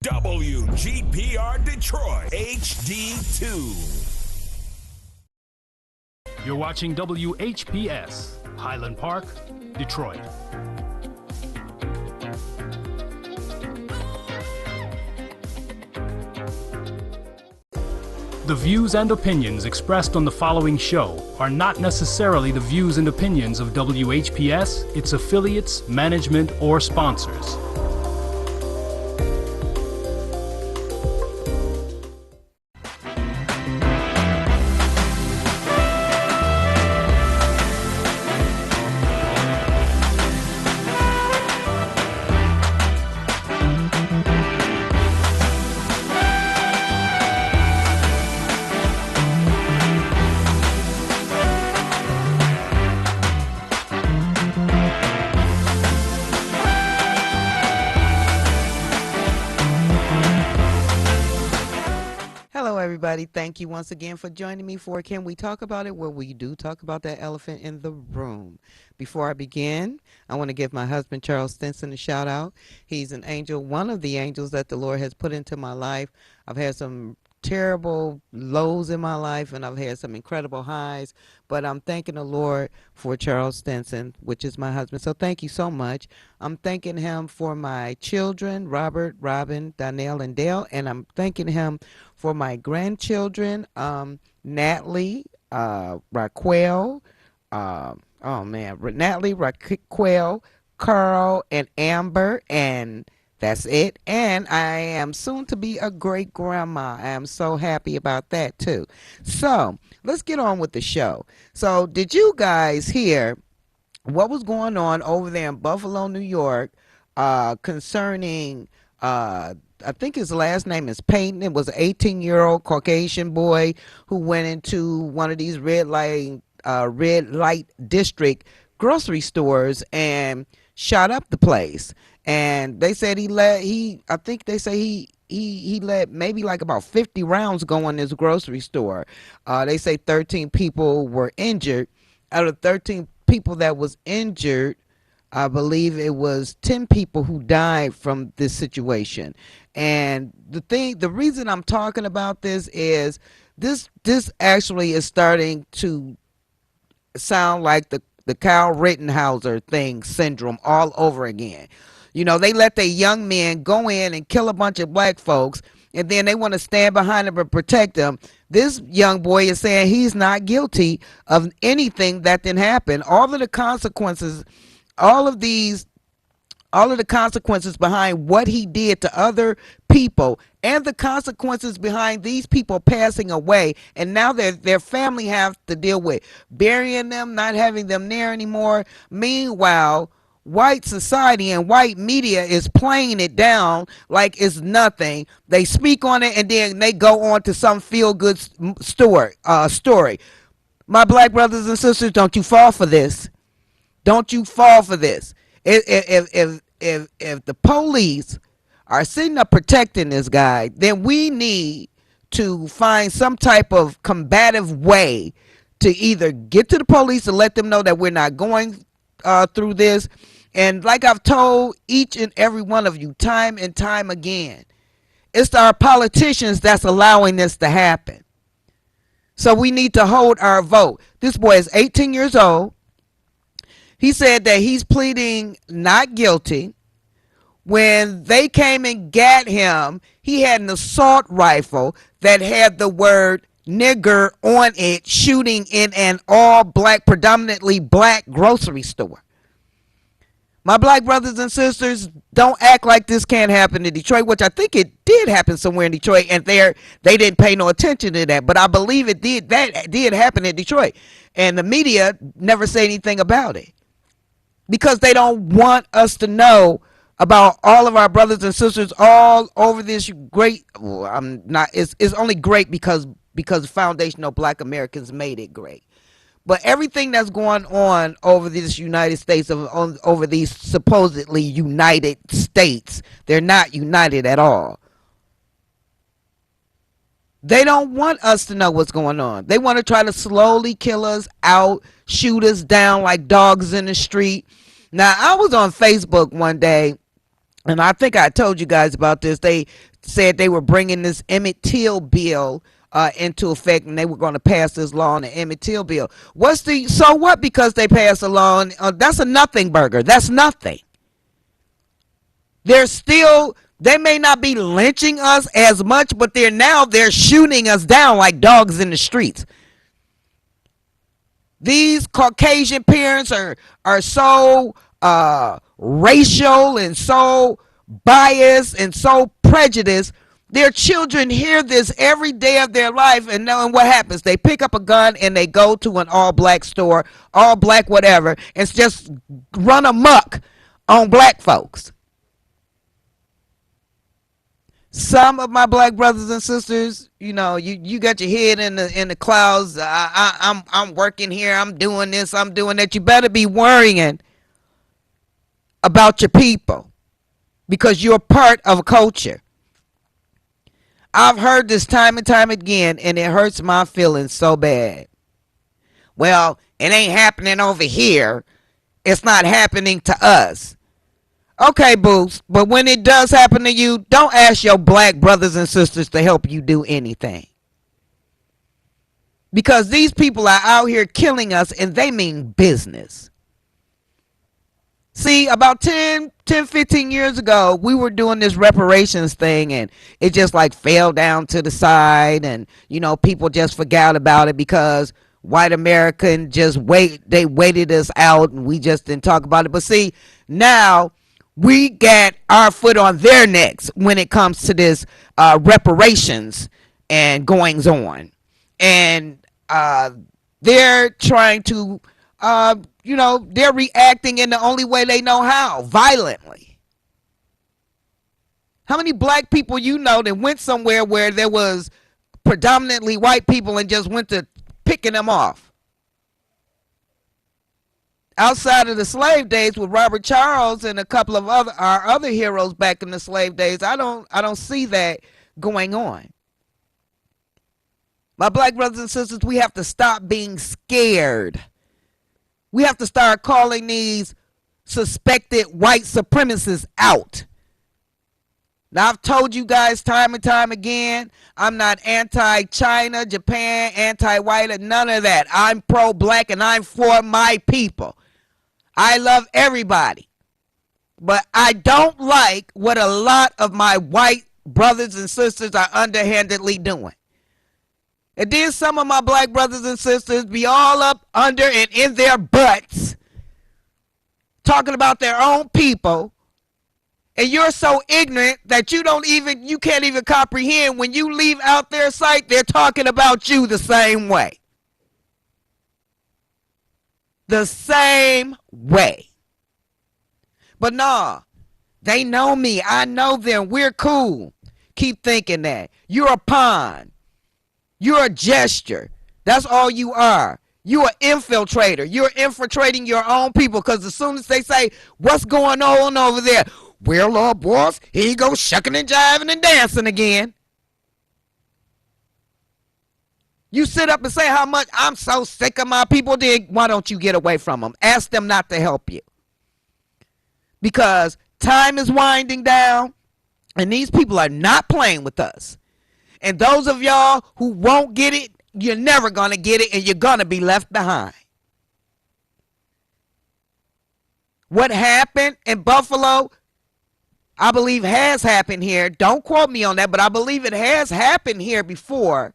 WGPR Detroit HD2. You're watching WHPS, Highland Park, Detroit. The views and opinions expressed on the following show are not necessarily the views and opinions of WHPS, its affiliates, management, or sponsors. Thank you once again for joining me for Can We Talk About It, where we do talk about that elephant in the room. Before I begin, I want to give my husband, Charles Stinson, a shout out. He's an angel, one of the angels that the Lord has put into my life. I've had some terrible lows in my life, and I've had some incredible highs, but I'm thanking the Lord for Charles Stinson, which is my husband. So thank you so much. I'm thanking him for my children, Robert, Robin, Donnell, and Dale, and I'm thanking him for my grandchildren, Natalie, Raquel, Natalie, Raquel, Carl, and Amber, and that's it. And I am soon to be a great grandma. I am so happy about that too. So let's get on with the show. So did you guys hear what was going on over there in Buffalo, New York, concerning I think his last name is Payton. It was an 18-year-old Caucasian boy who went into one of these red light district grocery stores and shot up the place. And they said he let maybe like about 50 rounds go in this grocery store. They say 13 people were injured. Out of 13 people that was injured, I believe it was 10 people who died from this situation. And the reason I'm talking about this is this actually is starting to sound like the Kyle Rittenhauser syndrome all over again. You know, they let their young men go in and kill a bunch of black folks, and then they want to stand behind them and protect them. This young boy is saying he's not guilty of anything that didn't happen. All of the consequences behind what he did to other people, and the consequences behind these people passing away, and now their family have to deal with burying them, not having them there anymore. Meanwhile, white society and white media is playing it down like it's nothing. They speak on it and then they go on to some feel-good story. My black brothers and sisters, don't you fall for this. Don't you fall for this. If the police are sitting up protecting this guy, then we need to find some type of combative way to either get to the police and let them know that we're not going through this. And like I've told each and every one of you time and time again, it's our politicians that's allowing this to happen. So we need to hold our vote. This boy is 18 years old. He said that he's pleading not guilty. When they came and got him, he had an assault rifle that had the word nigger on it, shooting in an all black, predominantly black grocery store. My black brothers and sisters, don't act like this can't happen in Detroit, which I think it did happen somewhere in Detroit, and they didn't pay no attention to that. But I believe it did. That did happen in Detroit, and the media never say anything about it because they don't want us to know about all of our brothers and sisters all over this great. Well, I'm not. It's only great because foundational Black Americans made it great. But everything that's going on over this United States, over these supposedly United States, they're not united at all. They don't want us to know what's going on. They want to try to slowly kill us out, shoot us down like dogs in the street. Now, I was on Facebook one day, And I think I told you guys about this. They said they were bringing this Emmett Till bill into effect, and they were going to pass this law on the Emmett Till bill. What's the so what? Because they passed a law, and, that's a nothing burger. That's nothing. They're still. They may not be lynching us as much, but they're shooting us down like dogs in the streets. These Caucasian parents are so racial and so biased and so prejudiced. Their children hear this every day of their life, and knowing what happens, they pick up a gun and they go to an all-black store, all black whatever, and just run amok on black folks. Some of my black brothers and sisters, you know, you got your head in the clouds. I'm working here. I'm doing this. I'm doing that. You better be worrying about your people because you're part of a culture. I've heard this time and time again, and it hurts my feelings so bad. Well, it ain't happening over here. It's not happening to us. Okay, Boost, but when it does happen to you, don't ask your black brothers and sisters to help you do anything. Because these people are out here killing us, and they mean business. See, about 15 years ago, we were doing this reparations thing, and it just like fell down to the side, and, you know, people just forgot about it because white American they waited us out, and we just didn't talk about it. But see, now we got our foot on their necks when it comes to this reparations and goings on. And they're trying to, they're reacting in the only way they know how, violently. How many black people you know that went somewhere where there was predominantly white people and just went to picking them off? Outside of the slave days with Robert Charles and a couple of our other heroes back in the slave days, I don't see that going on. My black brothers and sisters, we have to stop being scared. We have to start calling these suspected white supremacists out. Now, I've told you guys time and time again, I'm not anti-China, Japan, anti-white, none of that. I'm pro-black and I'm for my people. I love everybody. But I don't like what a lot of my white brothers and sisters are underhandedly doing. And then some of my black brothers and sisters be all up under and in their butts talking about their own people. And you're so ignorant that you can't even comprehend when you leave out their sight, they're talking about you the same way. The same way. But nah, they know me. I know them. We're cool. Keep thinking that. You're a pawn. You're a gesture. That's all you are. You're an infiltrator. You're infiltrating your own people because as soon as they say, what's going on over there? Well, Lord, boss, here you go shucking and jiving and dancing again. You sit up and say how much I'm so sick of my people, then why don't you get away from them? Ask them not to help you. Because time is winding down and these people are not playing with us. And those of y'all who won't get it, you're never going to get it and you're going to be left behind. What happened in Buffalo, I believe has happened here. Don't quote me on that, but I believe it has happened here before.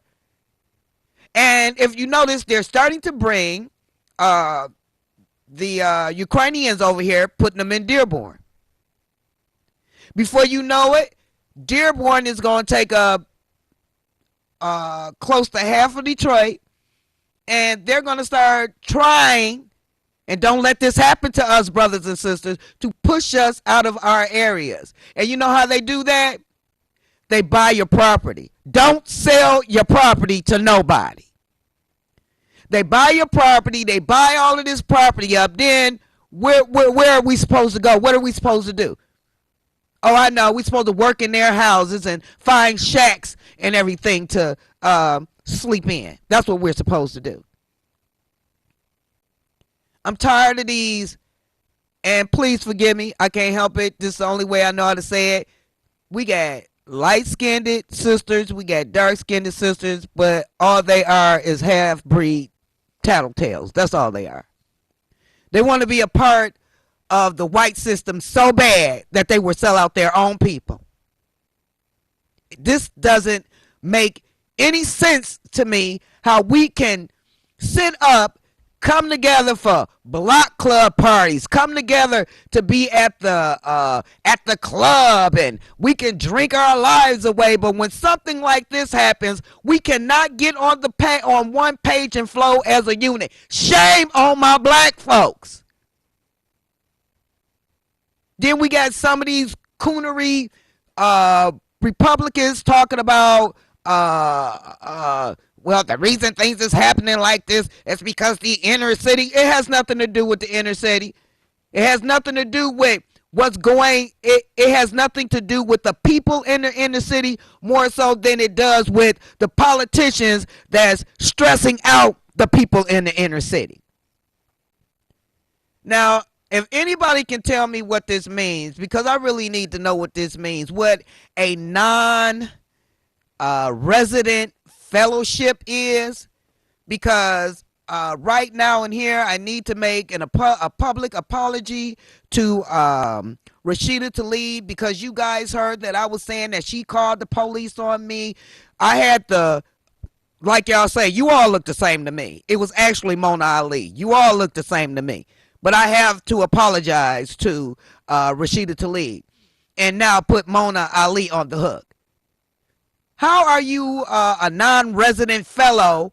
And if you notice, they're starting to bring the Ukrainians over here, putting them in Dearborn. Before you know it, Dearborn is going to take close to half of Detroit, and they're going to start trying, and don't let this happen to us, brothers and sisters, to push us out of our areas. And you know how they do that? They buy your property. Don't sell your property to nobody. They buy your property. They buy all of this property up. Then where are we supposed to go? What are we supposed to do? Oh, I know. We're supposed to work in their houses and find shacks and everything to sleep in. That's what we're supposed to do. I'm tired of these And please forgive me, I can't help it. This is the only way I know how to say it. We got light-skinned sisters, we got dark-skinned sisters, but all they are is half-breed tattletales. That's all they are. They want to be a part of the white system so bad that they will sell out their own people. This doesn't make any sense to me, how we can sit up, come together for block club parties, come together to be at the club, and we can drink our lives away. But when something like this happens, we cannot get on on one page and flow as a unit. Shame on my black folks. Then we got some of these coonery Republicans talking about well, the reason things is happening like this is because the inner city. It has nothing to do with the inner city. It has nothing to do with what's going. It has nothing to do with the people in the inner city more so than it does with the politicians that's stressing out the people in the inner city. Now, if anybody can tell me what this means, because I really need to know what this means, what a non-resident fellowship is, because right now in here I need to make a public apology to Rashida Tlaib, because you guys heard that I was saying that she called the police on me. I had like y'all say, you all look the same to me. It was actually Mona Ali. You all look the same to me. But I have to apologize to Rashida Tlaib and now put Mona Ali on the hook. How are you a non-resident fellow,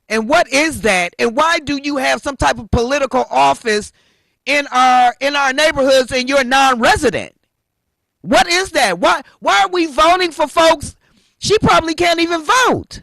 and what is that? And why do you have some type of political office in our neighborhoods and you're non-resident? What is that? Why are we voting for folks? She probably can't even vote.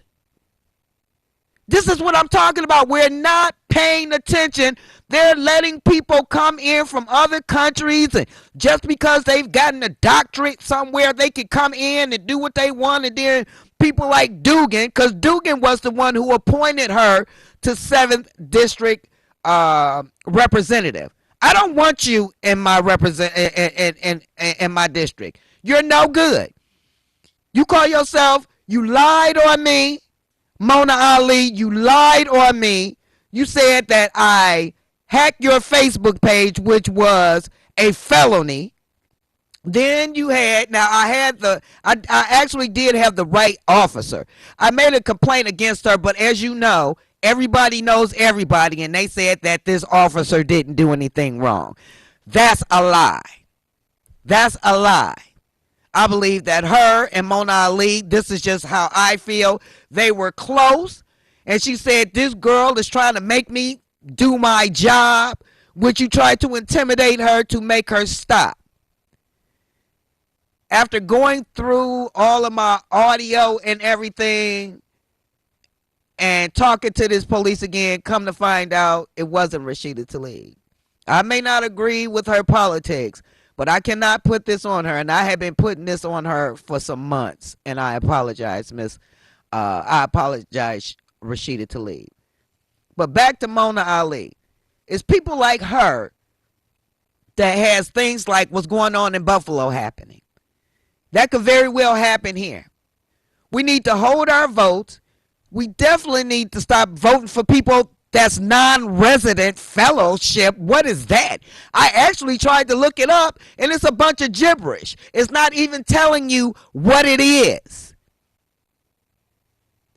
This is what I'm talking about. We're not paying attention. They're letting people come in from other countries, and just because they've gotten a doctorate somewhere, they can come in and do what they want. And then people like Dugan, because Dugan was the one who appointed her to 7th District representative. I don't want you in my in my district. You're no good. You call yourself, you lied on me, Mona Ali, you lied on me. You said that I hacked your Facebook page, which was a felony. Then you had, now I actually did have the right officer. I made a complaint against her, but as you know, everybody knows everybody, and they said that this officer didn't do anything wrong. That's a lie. That's a lie. I believe that her and Mona Ali, this is just how I feel, they were close. And she said, this girl is trying to make me do my job, which you tried to intimidate her to make her stop. After going through all of my audio and everything and talking to this police again, come to find out it wasn't Rashida Tlaib. I may not agree with her politics, but I cannot put this on her, and I have been putting this on her for some months, and I apologize, I apologize, Rashida Tlaib. But back to Mona Ali. It's people like her that has things like what's going on in Buffalo happening. That could very well happen here. We need to hold our votes. We definitely need to stop voting for people that's non-resident fellowship. What is that? I actually tried to look it up, and it's a bunch of gibberish. It's not even telling you what it is.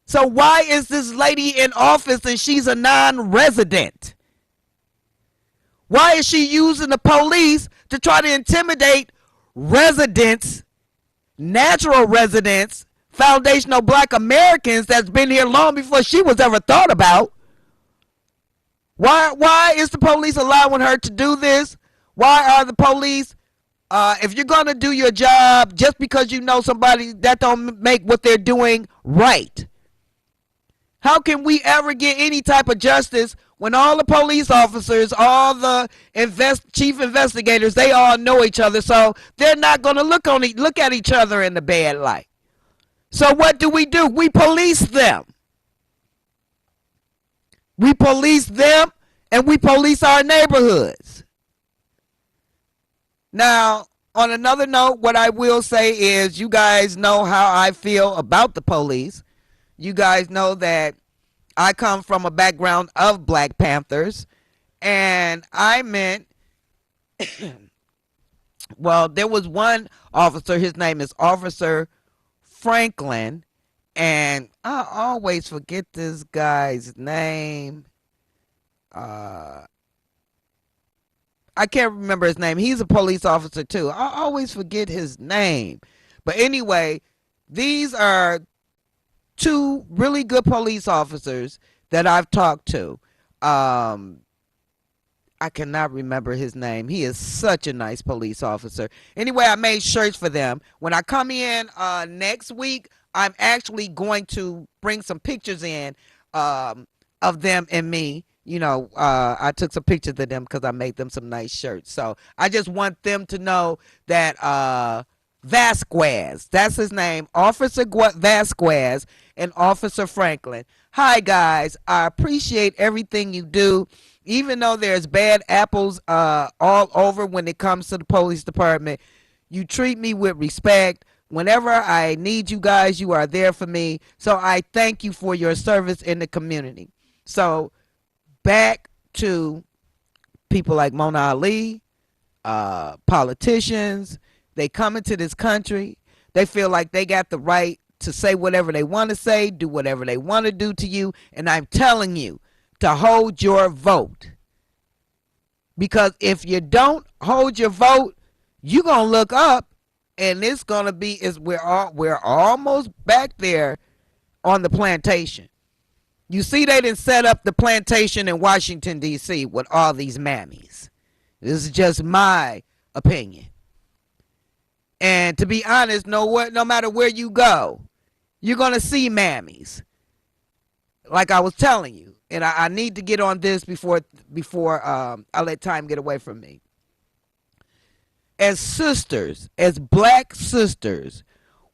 So why is this lady in office and she's a non-resident? Why is she using the police to try to intimidate residents, natural residents, foundational black Americans that's been here long before she was ever thought about? Why is the police allowing her to do this? Why are the police, if you're going to do your job, just because you know somebody, that don't make what they're doing right? How can we ever get any type of justice when all the police officers, all the chief investigators, they all know each other, so they're not going to look at each other in the bad light? So what do? We police them. We police them, and we police our neighborhoods. Now, on another note, what I will say is you guys know how I feel about the police. You guys know that I come from a background of Black Panthers, and I meant, well, there was one officer, his name is Officer Franklin, and I always forget this guy's name. Uh, I can't remember his name. He's a police officer too. I always forget his name. But anyway, these are two really good police officers that I've talked to. I cannot remember his name. He is such a nice police officer. Anyway, I made shirts for them. When I come in next week, I'm actually going to bring some pictures in of them and me. You know, I took some pictures of them because I made them some nice shirts. So I just want them to know that Vasquez, that's his name, Officer Vasquez and Officer Franklin. Hi, guys. I appreciate everything you do. Even though there's bad apples all over when it comes to the police department, you treat me with respect. Whenever I need you guys, you are there for me. So I thank you for your service in the community. So back to people like Mona Ali, politicians. They come into this country. They feel like they got the right to say whatever they want to say, do whatever they want to do to you. And I'm telling you to hold your vote. Because if you don't hold your vote, you're going to look up and it's going to be, we're almost back there on the plantation. You see, they didn't set up the plantation in Washington, D.C. with all these mammies. This is just my opinion. And to be honest, no matter where you go, you're going to see mammies. Like I was telling you. And I need to get on this before I let time get away from me. As sisters, as black sisters,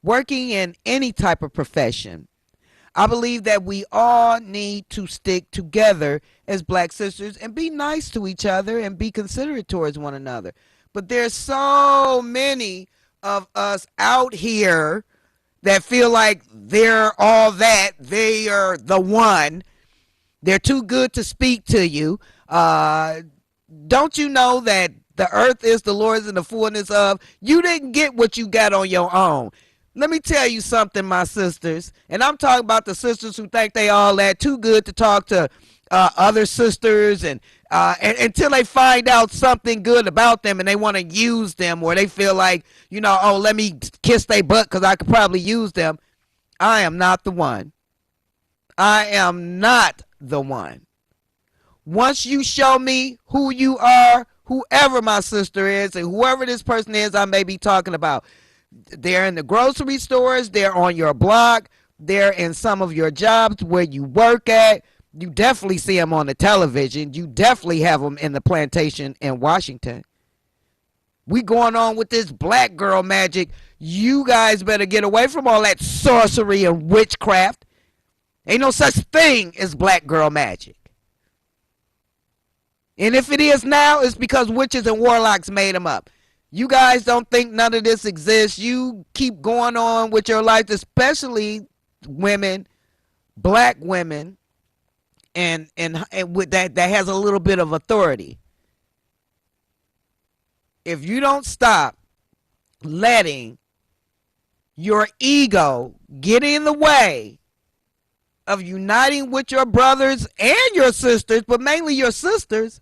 working in any type of profession, I believe that we all need to stick together as black sisters and be nice to each other and be considerate towards one another. But there's so many of us out here that feel like they're all that. They are the one. They're too good to speak to you. Don't you know that the earth is the Lord's and the fullness of? You didn't get what you got on your own. Let me tell you something, my sisters. And I'm talking about the sisters who think they all that too good to talk to other sisters and until they find out something good about them and they want to use them, or they feel like, oh, let me kiss their butt because I could probably use them. I am not the one. I am not the one. Once you show me who you are, whoever my sister is and whoever this person is I may be talking about, they're in the grocery stores, they're on your block, they're in some of your jobs where you work at, you definitely see them on the television, you definitely have them in the plantation in Washington. We going on with this black girl magic. You guys better get away from all that sorcery and witchcraft. Ain't no such thing as black girl magic. And if it is now, it's because witches and warlocks made them up. You guys don't think none of this exists. You keep going on with your life, especially women, black women, and with that has a little bit of authority. If you don't stop letting your ego get in the way of uniting with your brothers and your sisters, but mainly your sisters,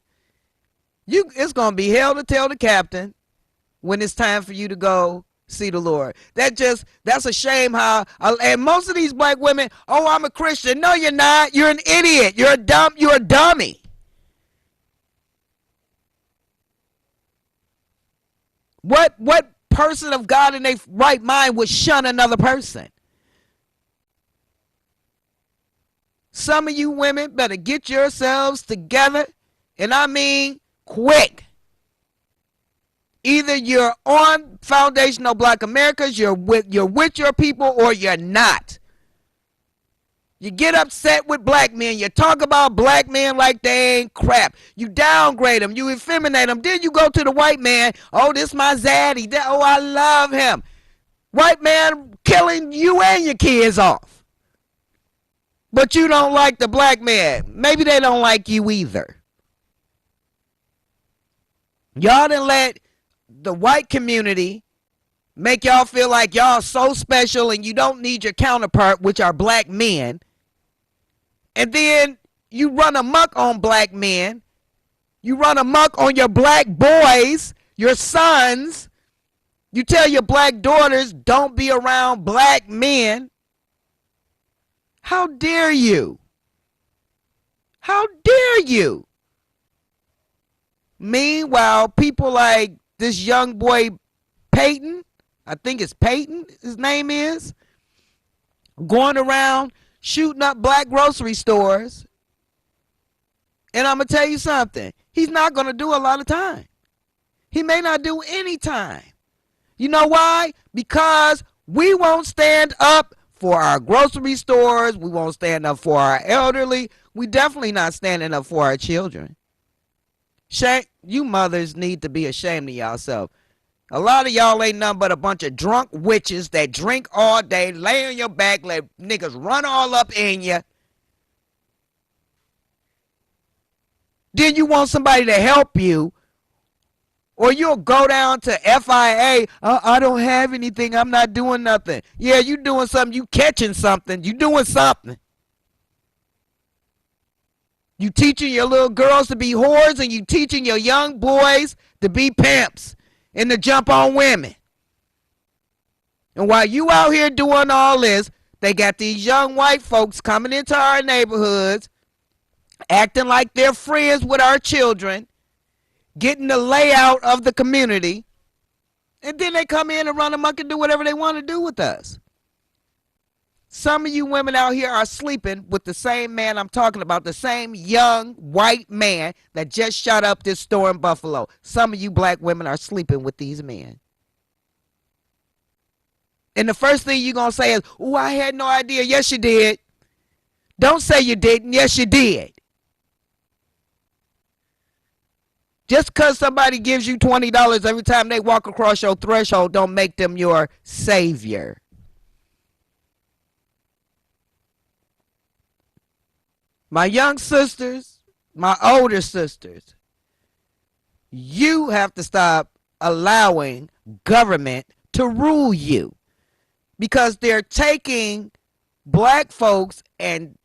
it's going to be hell to tell the captain when it's time for you to go see the Lord. That's a shame how, and most of these black women, oh, I'm a Christian. No, you're not. You're an idiot. You're a dummy. What person of God in their right mind would shun another person? Some of you women better get yourselves together, and I mean quick. Either you're on Foundational Black Americas, you're with your people, or you're not. You get upset with black men. You talk about black men like they ain't crap. You downgrade them. You effeminate them. Then you go to the white man. Oh, this my zaddy. Oh, I love him. White man killing you and your kids off. But you don't like the black man. Maybe they don't like you either. Y'all done let the white community make y'all feel like y'all so special and you don't need your counterpart, which are black men. And then you run amok on black men. You run amok on your black boys, your sons. You tell your black daughters, don't be around black men. How dare you? How dare you? Meanwhile, people like this young boy Peyton, I think it's Peyton, his name is, going around shooting up black grocery stores. And I'm going to tell you something. He's not going to do a lot of time. He may not do any time. You know why? Because we won't stand up for our grocery stores. We won't stand up for our elderly. We definitely not standing up for our children. Shame, you mothers need to be ashamed of yourself. A lot of y'all ain't nothing but a bunch of drunk witches that drink all day, lay on your back, let niggas run all up in you. Then you want somebody to help you, or you'll go down to FIA. I don't have anything. I'm not doing nothing. Yeah, you doing something. You catching something. You doing something. You teaching your little girls to be whores, and you teaching your young boys to be pimps and to jump on women. And while you out here doing all this, they got these young white folks coming into our neighborhoods, acting like they're friends with our children, getting the layout of the community, and then they come in and run amok and do whatever they want to do with us. Some of you women out here are sleeping with the same man I'm talking about, the same young white man that just shot up this store in Buffalo. Some of you black women are sleeping with these men. And the first thing you're going to say is, oh, I had no idea. Yes, you did. Don't say you didn't. Yes, you did. Just because somebody gives you $20 every time they walk across your threshold don't make them your savior. My young sisters, my older sisters, you have to stop allowing government to rule you, because they're taking black folks and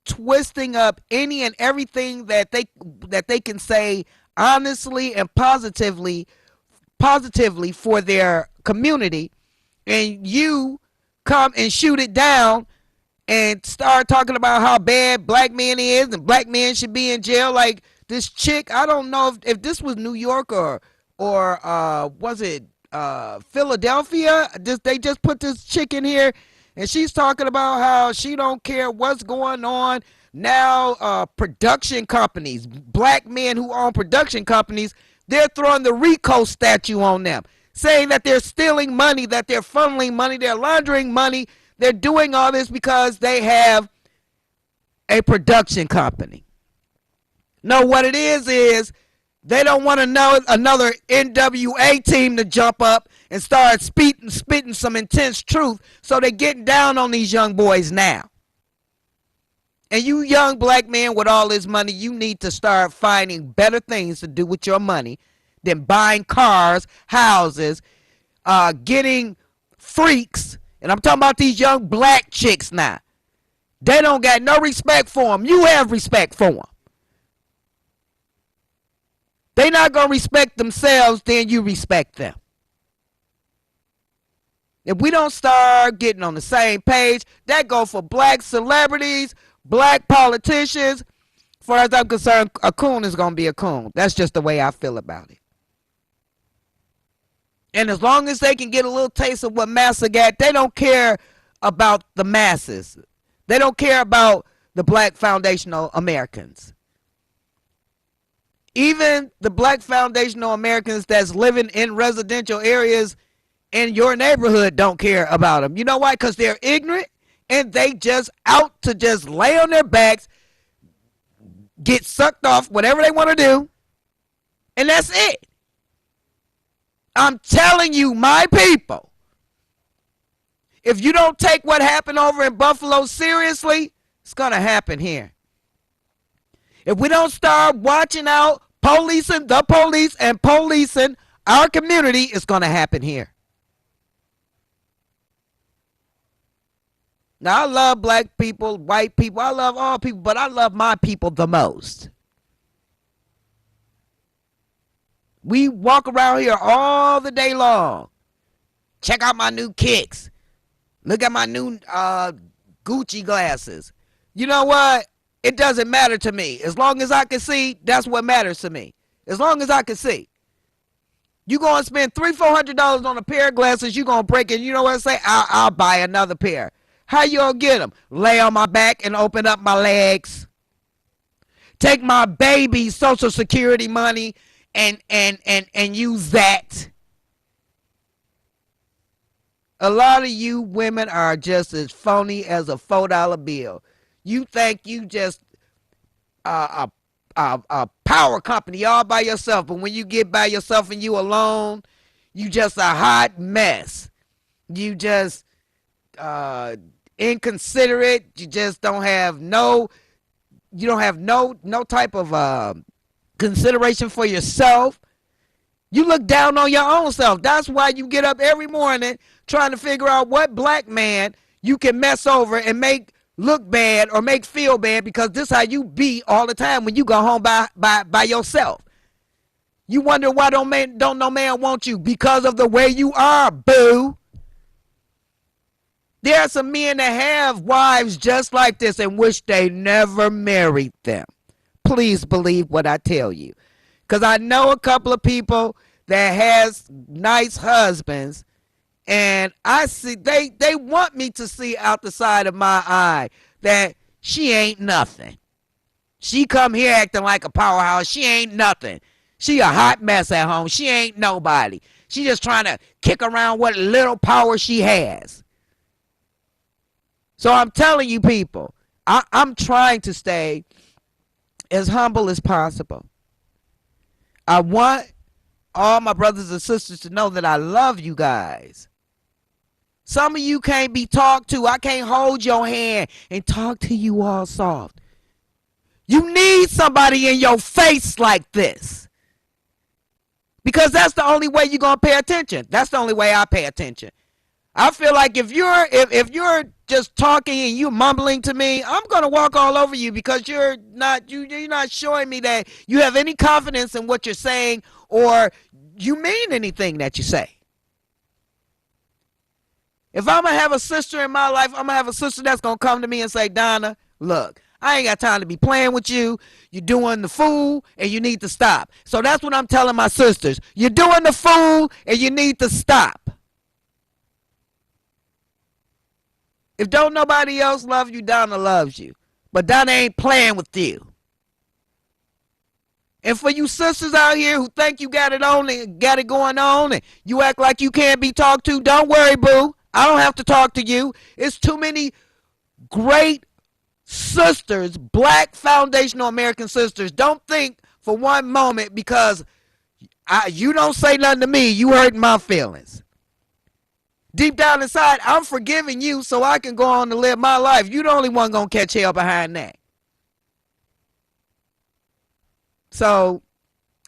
twisting up any and everything that they can say honestly and positively for their community, and you come and shoot it down and start talking about how bad black men is and black men should be in jail. Like this chick, I don't know if this was New York or was it Philadelphia? They just put this chick in here, and she's talking about how she don't care what's going on now. Production companies, black men who own production companies, they're throwing the RICO statute on them, saying that they're stealing money, that they're funneling money, they're laundering money. They're doing all this because they have a production company. No, what it is they don't want to know another NWA team to jump up and start spitting some intense truth, so they're getting down on these young boys now. And you young black men with all this money, you need to start finding better things to do with your money than buying cars, houses, getting freaks. And I'm talking about these young black chicks now. They don't got no respect for them. You have respect for them. They not going to respect themselves, then you respect them. If we don't start getting on the same page, that go for black celebrities, black politicians. As far as I'm concerned, a coon is going to be a coon. That's just the way I feel about it. And as long as they can get a little taste of what massa got, they don't care about the masses. They don't care about the black foundational Americans. Even the black foundational Americans that's living in residential areas in your neighborhood don't care about them. You know why? Because they're ignorant and they just out to just lay on their backs, get sucked off, whatever they want to do, and that's it. I'm telling you, my people, if you don't take what happened over in Buffalo seriously, it's going to happen here. If we don't start watching out, policing the police and policing our community, it's going to happen here. Now, I love black people, white people. I love all people, but I love my people the most. We walk around here all the day long. Check out my new kicks. Look at my new Gucci glasses. You know what? It doesn't matter to me. As long as I can see, that's what matters to me. As long as I can see. You going to spend $300-400 on a pair of glasses, you going to break it. You know what I say? I'll buy another pair. How you going to get them? Lay on my back and open up my legs. Take my baby's Social Security money and use that. A lot of you women are just as phony as a $4 bill. You think you just a power company all by yourself, but when you get by yourself and you alone, you just a hot mess. You just inconsiderate. You just don't have no type of consideration for yourself. You look down on your own self. That's why you get up every morning trying to figure out what black man you can mess over and make look bad or make feel bad, because this is how you be all the time when you go home by yourself. You wonder why don't no man want you? Because of the way you are, boo. There are some men that have wives just like this and wish they never married them. Please believe what I tell you. Because I know a couple of people that has nice husbands, and I see they want me to see out the side of my eye that she ain't nothing. She come here acting like a powerhouse. She ain't nothing. She a hot mess at home. She ain't nobody. She just trying to kick around what little power she has. So I'm telling you people, I'm trying to stay as humble as possible. I want all my brothers and sisters to know that I love you guys. Some of you can't be talked to. I can't hold your hand and talk to you all soft. You need somebody in your face like this. Because that's the only way you're going to pay attention. That's the only way I pay attention. I feel like if you're just talking and you're mumbling to me, I'm going to walk all over you, because you're not showing me that you have any confidence in what you're saying or you mean anything that you say. If I'm going to have a sister in my life, I'm going to have a sister that's going to come to me and say, Donna, look, I ain't got time to be playing with you. You're doing the fool and you need to stop. So that's what I'm telling my sisters. You're doing the fool and you need to stop. If don't nobody else love you, Donna loves you. But Donna ain't playing with you. And for you sisters out here who think you got it on and got it going on and you act like you can't be talked to, don't worry, boo. I don't have to talk to you. It's too many great sisters, black foundational American sisters. Don't think for one moment because you don't say nothing to me, you hurt my feelings. Deep down inside, I'm forgiving you so I can go on to live my life. You the only one gonna catch hell behind that. So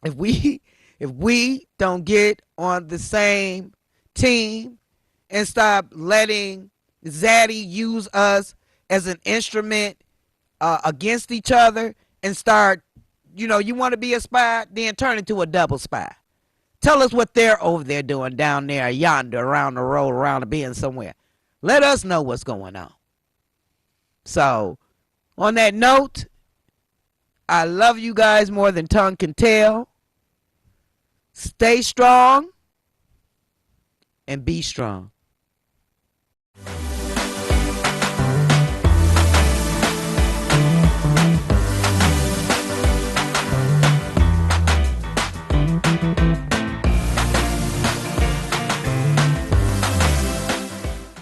if we don't get on the same team and stop letting Zaddy use us as an instrument against each other and start, you want to be a spy, then turn into a double spy. Tell us what they're over there doing down there, yonder, around the road, around the bend somewhere. Let us know what's going on. So, on that note, I love you guys more than tongue can tell. Stay strong and be strong.